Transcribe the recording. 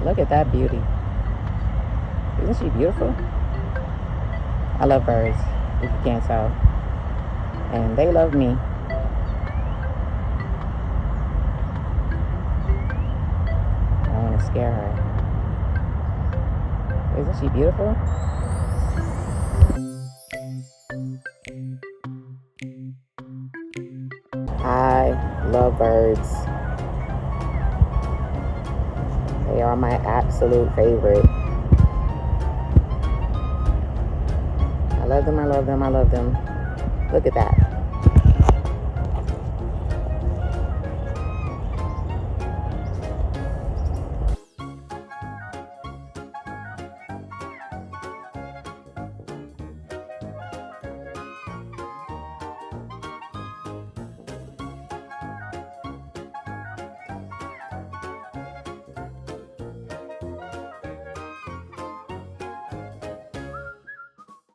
Look at that beauty. Isn't she beautiful? I love birds, if you can't tell. And they love me. I don't want to scare her. Isn't she beautiful? I love birds. They are my absolute favorite. I love them, I love them, I love them. Look at that.